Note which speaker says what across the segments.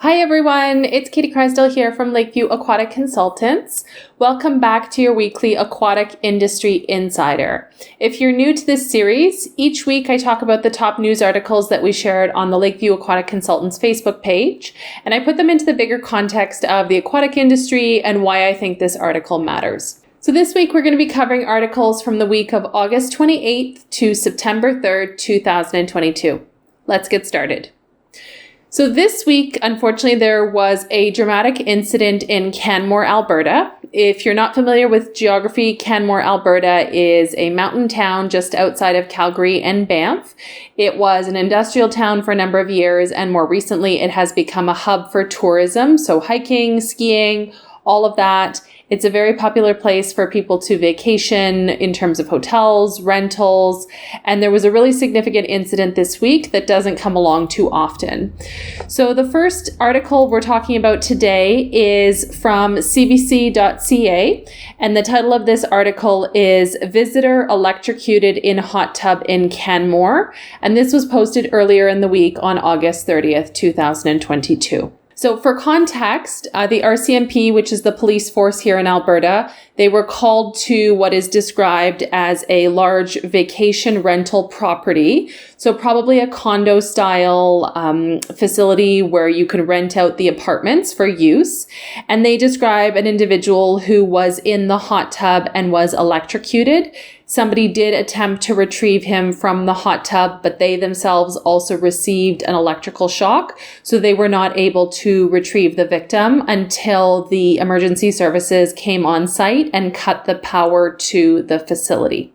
Speaker 1: Hi everyone, it's Katie Crysdale here from Lakeview Aquatic Consultants. Welcome back to your weekly Aquatic Industry Insider. If you're new to this series, each week I talk about the top news articles that we shared on the Lakeview Aquatic Consultants Facebook page, and I put them into the bigger context of the aquatic industry and why I think this article matters. So this week we're going to be covering articles from the week of August 28th to September 3rd, 2022. Let's get started. So this week, unfortunately, there was a dramatic incident in Canmore, Alberta. If you're not familiar with geography, Canmore, Alberta is a mountain town just outside of Calgary and Banff. It was an industrial town for a number of years, and more recently it has become a hub for tourism, so hiking, skiing, all of that. It's a very popular place for people to vacation in terms of hotels, rentals, and there was a really significant incident this week that doesn't come along too often. So the first article we're talking about today is from cbc.ca, and the title of this article is Visitor Electrocuted in Hot Tub in Canmore, and this was posted earlier in the week on August 30th, 2022. So for context, the RCMP, which is the police force here in Alberta, they were called to what is described as a large vacation rental property. So probably a condo style facility where you can rent out the apartments for use. And they describe an individual who was in the hot tub and was electrocuted. Somebody did attempt to retrieve him from the hot tub, but they themselves also received an electrical shock. So they were not able to retrieve the victim until the emergency services came on site and cut the power to the facility.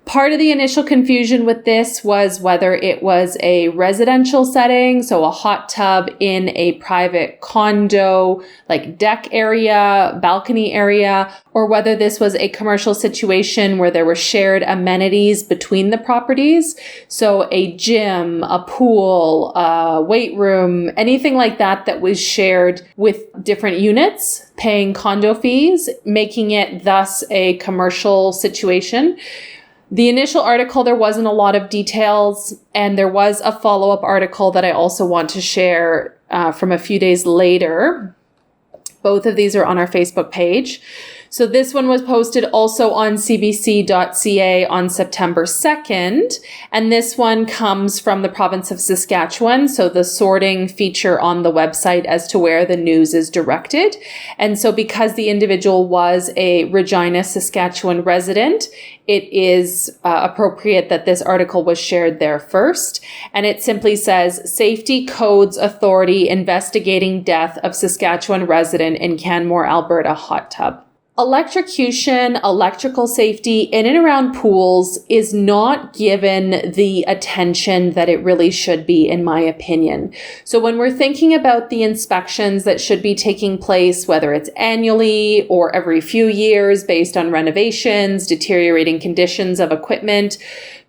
Speaker 1: Part of the initial confusion with this was whether it was a residential setting, so a hot tub in a private condo, like deck area, balcony area, or whether this was a commercial situation where there were shared amenities between the properties. So a gym, a pool, a weight room, anything like that was shared with different units, paying condo fees, making it thus a commercial situation. The initial article, there wasn't a lot of details, and there was a follow-up article that I also want to share from a few days later. Both of these are on our Facebook page. So this one was posted also on cbc.ca on September 2nd, and this one comes from the province of Saskatchewan, so the sorting feature on the website as to where the news is directed. And so because the individual was a Regina, Saskatchewan resident, it is appropriate that this article was shared there first. And it simply says, Safety Codes Authority investigating death of Saskatchewan resident in Canmore, Alberta hot tub. Electrocution, electrical safety in and around pools is not given the attention that it really should be, in my opinion. So when we're thinking about the inspections that should be taking place, whether it's annually or every few years based on renovations, deteriorating conditions of equipment,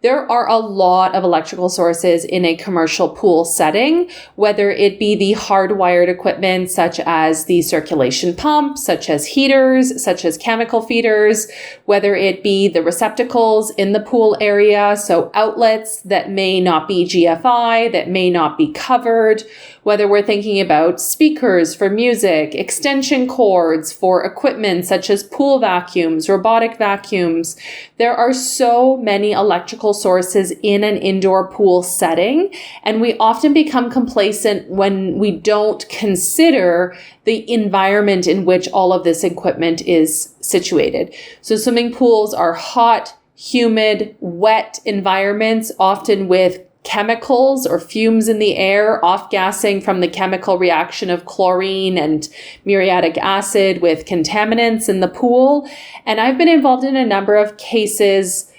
Speaker 1: there are a lot of electrical sources in a commercial pool setting, whether it be the hardwired equipment such as the circulation pump, such as heaters, such as chemical feeders, whether it be the receptacles in the pool area, so outlets that may not be GFI, that may not be covered, whether we're thinking about speakers for music, extension cords for equipment such as pool vacuums, robotic vacuums. There are so many electrical sources in an indoor pool setting, and we often become complacent when we don't consider the environment in which all of this equipment is situated. So swimming pools are hot, humid, wet environments, often with chemicals or fumes in the air, off-gassing from the chemical reaction of chlorine and muriatic acid with contaminants in the pool. And I've been involved in a number of cases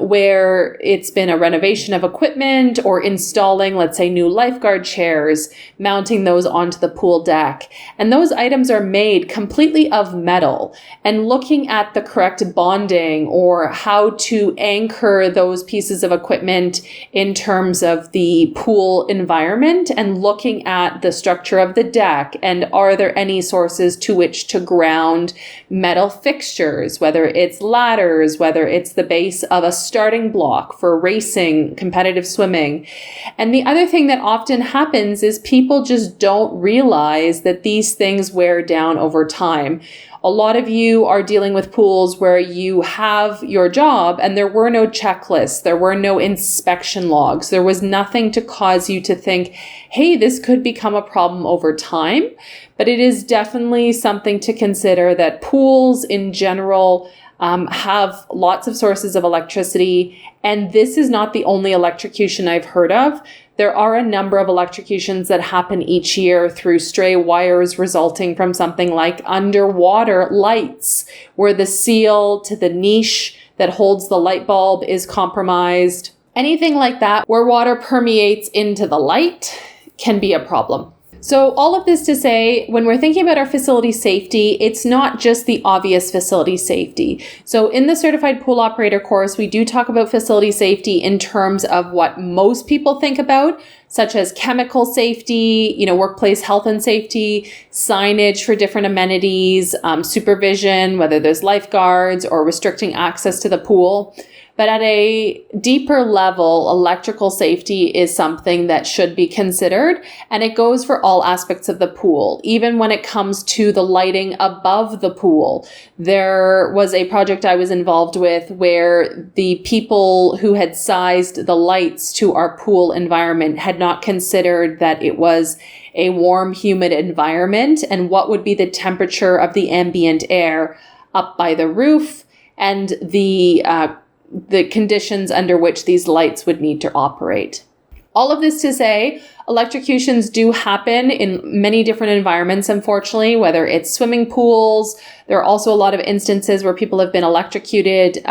Speaker 1: where it's been a renovation of equipment or installing, let's say, new lifeguard chairs, mounting those onto the pool deck. And those items are made completely of metal. And looking at the correct bonding or how to anchor those pieces of equipment in terms of the pool environment, and looking at the structure of the deck, and are there any sources to which to ground metal fixtures, whether it's ladders, whether it's the base of a starting block for racing, competitive swimming. And the other thing that often happens is people just don't realize that these things wear down over time. A lot of you are dealing with pools where you have your job and there were no checklists, there were no inspection logs, there was nothing to cause you to think, hey, this could become a problem over time. But it is definitely something to consider that pools in general have lots of sources of electricity, and this is not the only electrocution I've heard of. There are a number of electrocutions that happen each year through stray wires resulting from something like underwater lights, where the seal to the niche that holds the light bulb is compromised. Anything like that where water permeates into the light can be a problem. So all of this to say, when we're thinking about our facility safety, it's not just the obvious facility safety. So in the Certified Pool Operator course, we do talk about facility safety in terms of what most people think about, such as chemical safety, workplace health and safety, signage for different amenities, supervision, whether there's lifeguards or restricting access to the pool. But at a deeper level, electrical safety is something that should be considered, and it goes for all aspects of the pool, even when it comes to the lighting above the pool. There was a project I was involved with where the people who had sized the lights to our pool environment had not considered that it was a warm, humid environment and what would be the temperature of the ambient air up by the roof and the conditions under which these lights would need to operate. All of this to say, electrocutions do happen in many different environments, unfortunately, whether it's swimming pools. There are also a lot of instances where people have been electrocuted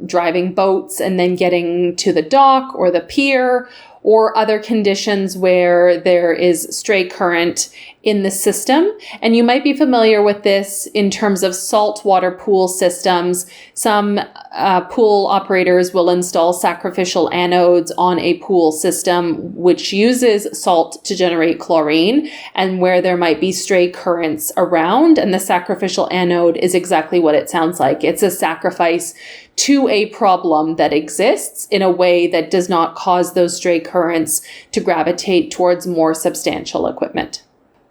Speaker 1: driving boats and then getting to the dock or the pier, or other conditions where there is stray current in the system. And you might be familiar with this in terms of saltwater pool systems. Some pool operators will install sacrificial anodes on a pool system which uses salt to generate chlorine, and where there might be stray currents around. And the sacrificial anode is exactly what it sounds like. It's a sacrifice to a problem that exists in a way that does not cause those stray currents to gravitate towards more substantial equipment.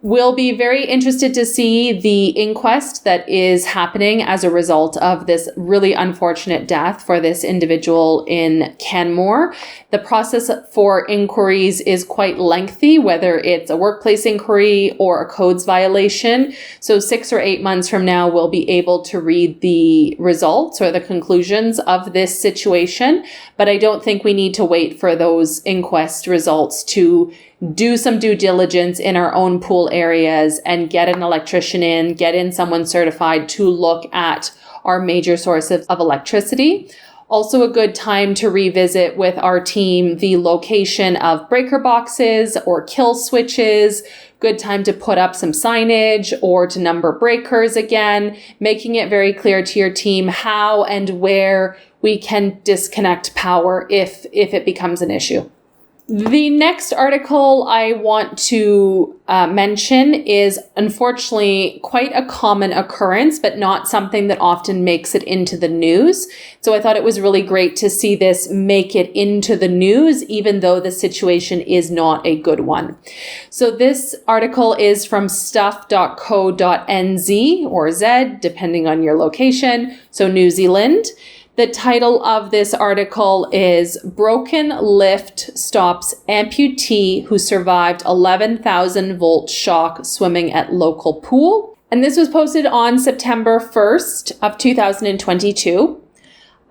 Speaker 1: We'll be very interested to see the inquest that is happening as a result of this really unfortunate death for this individual in Canmore. The process for inquiries is quite lengthy, whether it's a workplace inquiry or a codes violation. So 6 or 8 months from now, we'll be able to read the results or the conclusions of this situation. But I don't think we need to wait for those inquest results to do some due diligence in our own pool areas and get an electrician in, get in someone certified to look at our major sources of electricity. Also a good time to revisit with our team the location of breaker boxes or kill switches. Good time to put up some signage or to number breakers again, making it very clear to your team how and where we can disconnect power if it becomes an issue. The next article I want to mention is unfortunately quite a common occurrence, but not something that often makes it into the news. So I thought it was really great to see this make it into the news, even though the situation is not a good one. So this article is from stuff.co.nz or Z, depending on your location. So New Zealand. The title of this article is Broken Lift Stops Amputee Who Survived 11,000 Volt Shock Swimming at Local Pool. And this was posted on September 1st of 2022.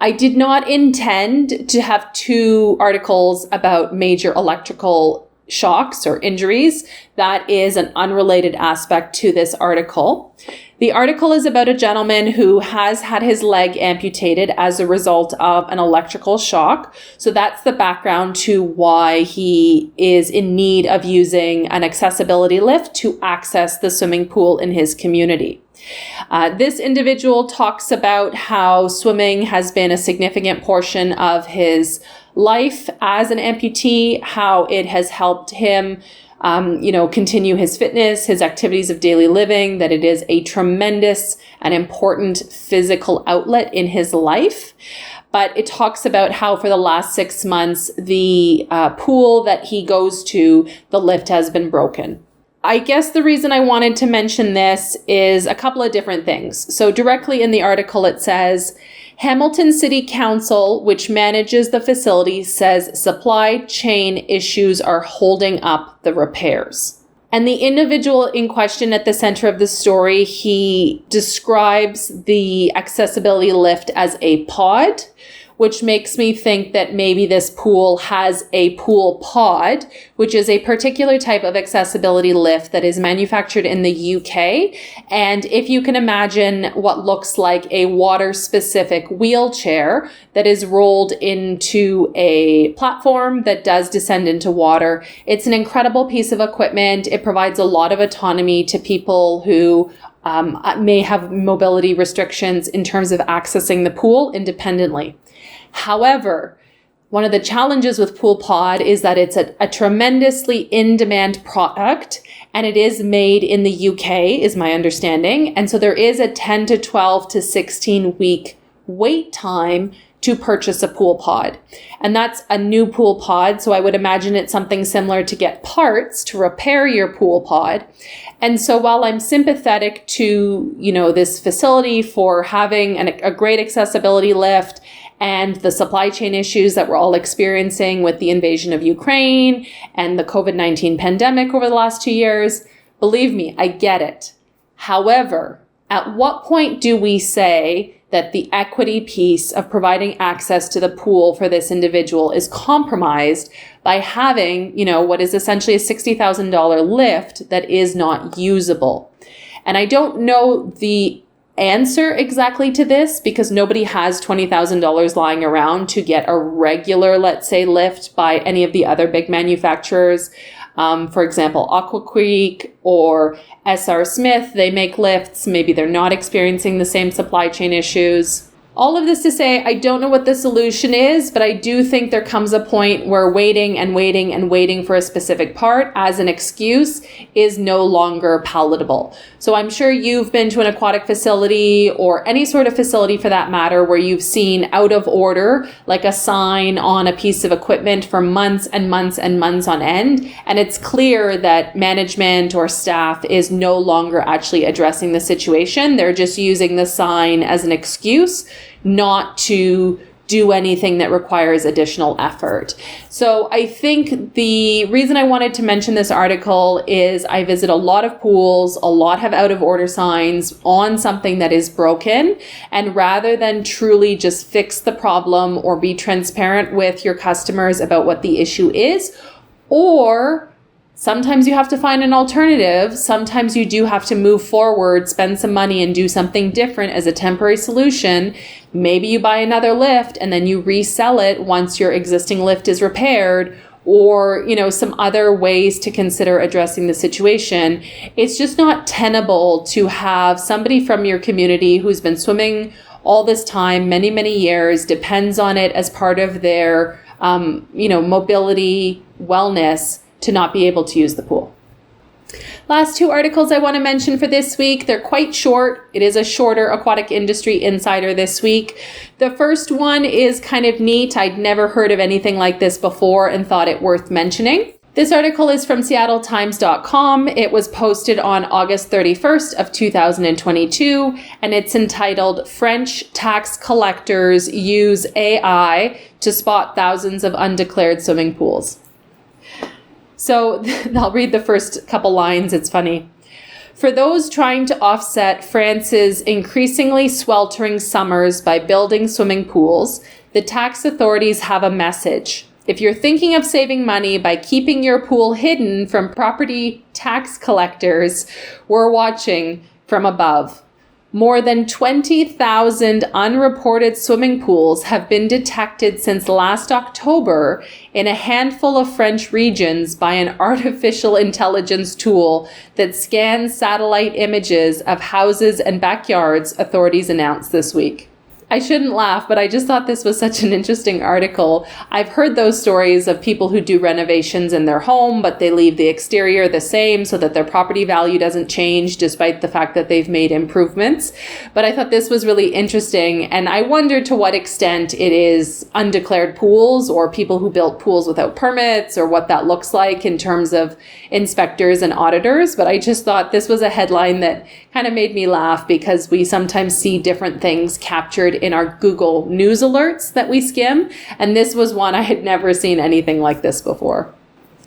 Speaker 1: I did not intend to have 2 articles about major electrical shocks or injuries. That is an unrelated aspect to this article. The article is about a gentleman who has had his leg amputated as a result of an electrical shock. So that's the background to why he is in need of using an accessibility lift to access the swimming pool in his community. This individual talks about how swimming has been a significant portion of his life as an amputee, how it has helped him continue his fitness, his activities of daily living, that it is a tremendous and important physical outlet in his life. but it talks about how for the last 6 months, the pool that he goes to, the lift has been broken. I guess the reason I wanted to mention this is a couple of different things. So directly in the article, it says, Hamilton City Council, which manages the facility, says supply chain issues are holding up the repairs. And the individual in question at the center of the story, he describes the accessibility lift as a pod, which makes me think that maybe this pool has a PoolPod, which is a particular type of accessibility lift that is manufactured in the UK. And if you can imagine what looks like a water-specific wheelchair that is rolled into a platform that does descend into water, it's an incredible piece of equipment. It provides a lot of autonomy to people who may have mobility restrictions in terms of accessing the pool independently. However, one of the challenges with PoolPod is that it's a tremendously in-demand product, and it is made in the UK, is my understanding. And so there is a 10 to 12 to 16 week wait time to purchase a PoolPod. And that's a new PoolPod, so I would imagine it's something similar to get parts to repair your PoolPod. And so while I'm sympathetic to, this facility for having a great accessibility lift and the supply chain issues that we're all experiencing with the invasion of Ukraine and the COVID-19 pandemic over the last 2 years, believe me, I get it. However, at what point do we say that the equity piece of providing access to the pool for this individual is compromised by having, what is essentially a $60,000 lift that is not usable? And I don't know the answer exactly to this because nobody has $20,000 lying around to get a regular, let's say, lift by any of the other big manufacturers. For example, Aqua or SR Smith, they make lifts. Maybe they're not experiencing the same supply chain issues. All of this to say, I don't know what the solution is, but I do think there comes a point where waiting for a specific part as an excuse is no longer palatable. So I'm sure you've been to an aquatic facility or any sort of facility for that matter where you've seen out of order, like a sign on a piece of equipment for months and months and months on end. And it's clear that management or staff is no longer actually addressing the situation. They're just using the sign as an excuse not to do anything that requires additional effort. So I think the reason I wanted to mention this article is I visit a lot of pools, a lot have out of order signs on something that is broken. And rather than truly just fix the problem or be transparent with your customers about what the issue is, or sometimes you have to find an alternative. Sometimes you do have to move forward, spend some money and do something different as a temporary solution. Maybe you buy another lift and then you resell it once your existing lift is repaired, or, some other ways to consider addressing the situation. It's just not tenable to have somebody from your community who's been swimming all this time, many, many years, depends on it as part of their, mobility, wellness, to not be able to use the pool. Last two articles I want to mention for this week. They're quite short. It is a shorter Aquatic Industry Insider this week. The first one is kind of neat. I'd never heard of anything like this before and thought it worth mentioning. This article is from seattletimes.com. It was posted on August 31st of 2022, and it's entitled French Tax Collectors Use AI to Spot Thousands of Undeclared Swimming Pools. So I'll read the first couple lines. It's funny. For those trying to offset France's increasingly sweltering summers by building swimming pools, the tax authorities have a message. If you're thinking of saving money by keeping your pool hidden from property tax collectors, we're watching from above. More than 20,000 unreported swimming pools have been detected since last October in a handful of French regions by an artificial intelligence tool that scans satellite images of houses and backyards, authorities announced this week. I shouldn't laugh, but I just thought this was such an interesting article. I've heard those stories of people who do renovations in their home, but they leave the exterior the same so that their property value doesn't change despite the fact that they've made improvements. But I thought this was really interesting, and I wondered to what extent it is undeclared pools or people who built pools without permits, or what that looks like in terms of inspectors and auditors. But I just thought this was a headline that kind of made me laugh, because we sometimes see different things captured in our Google News alerts that we skim, and this was one I had never seen anything like this before.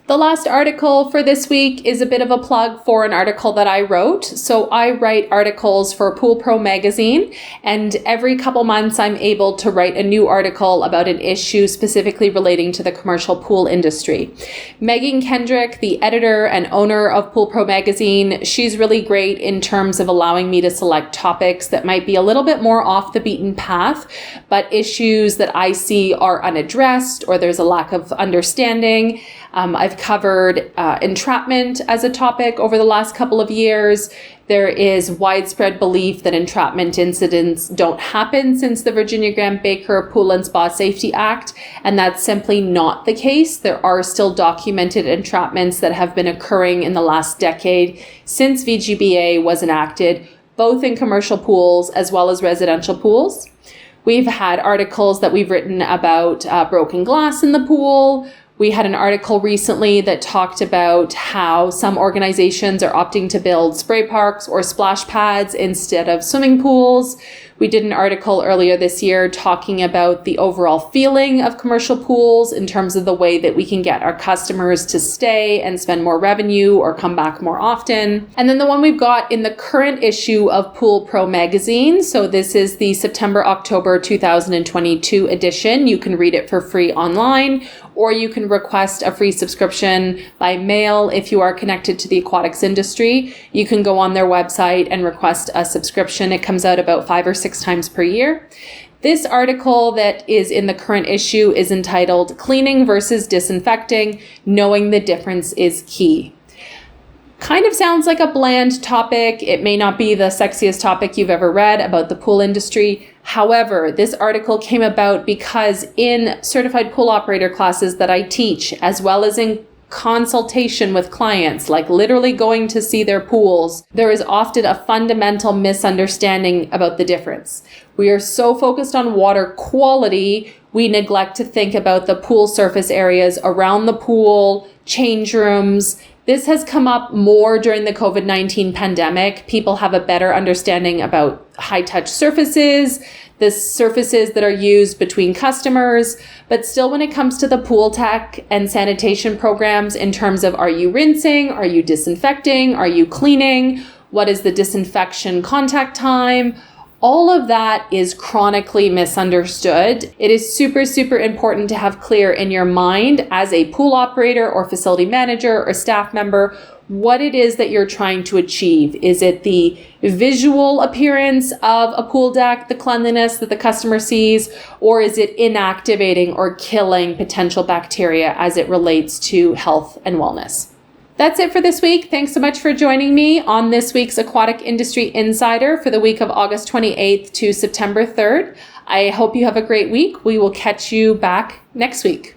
Speaker 1: The last article for this week is a bit of a plug for an article that I wrote. So I write articles for PoolPro magazine, and every couple months I'm able to write a new article about an issue specifically relating to the commercial pool industry. Megan Kendrick, the editor and owner of PoolPro magazine, she's really great in terms of allowing me to select topics that might be a little bit more off the beaten path, but issues that I see are unaddressed or there's a lack of understanding. I've covered entrapment as a topic over the last couple of years. There is widespread belief that entrapment incidents don't happen since the Virginia Graham Baker Pool and Spa Safety Act, and that's simply not the case. There are still documented entrapments that have been occurring in the last decade since VGBA was enacted, both in commercial pools as well as residential pools. We've had articles that we've written about broken glass in the pool. We had an article recently that talked about how some organizations are opting to build spray parks or splash pads instead of swimming pools. We did an article earlier this year talking about the overall feeling of commercial pools in terms of the way that we can get our customers to stay and spend more revenue or come back more often. And then the one we've got in the current issue of PoolPro magazine. So this is the September-October 2022 edition. You can read it for free online, or you can request a free subscription by mail if you are connected to the aquatics industry. You can go on their website and request a subscription. It comes out about 5 or 6 times per year. This article that is in the current issue is entitled Cleaning versus Disinfecting, Knowing the Difference is Key. Kind of sounds like a bland topic. It may not be the sexiest topic you've ever read about the pool industry. However, this article came about because in certified pool operator classes that I teach, as well as in consultation with clients, like literally going to see their pools, there is often a fundamental misunderstanding about the difference. We are so focused on water quality, we neglect to think about the pool surface areas around the pool, change rooms. This has come up more during the COVID-19 pandemic. People have a better understanding about high-touch surfaces, the surfaces that are used between customers, but still when it comes to the pool tech and sanitation programs in terms of, are you rinsing, are you disinfecting, are you cleaning, what is the disinfection contact time? All of that is chronically misunderstood. It is super, super important to have clear in your mind as a pool operator or facility manager or staff member what it is that you're trying to achieve. Is it the visual appearance of a pool deck, the cleanliness that the customer sees, or is it inactivating or killing potential bacteria as it relates to health and wellness? That's it for this week. Thanks so much for joining me on this week's Aquatic Industry Insider for the week of August 28th to September 3rd. I hope you have a great week. We will catch you back next week.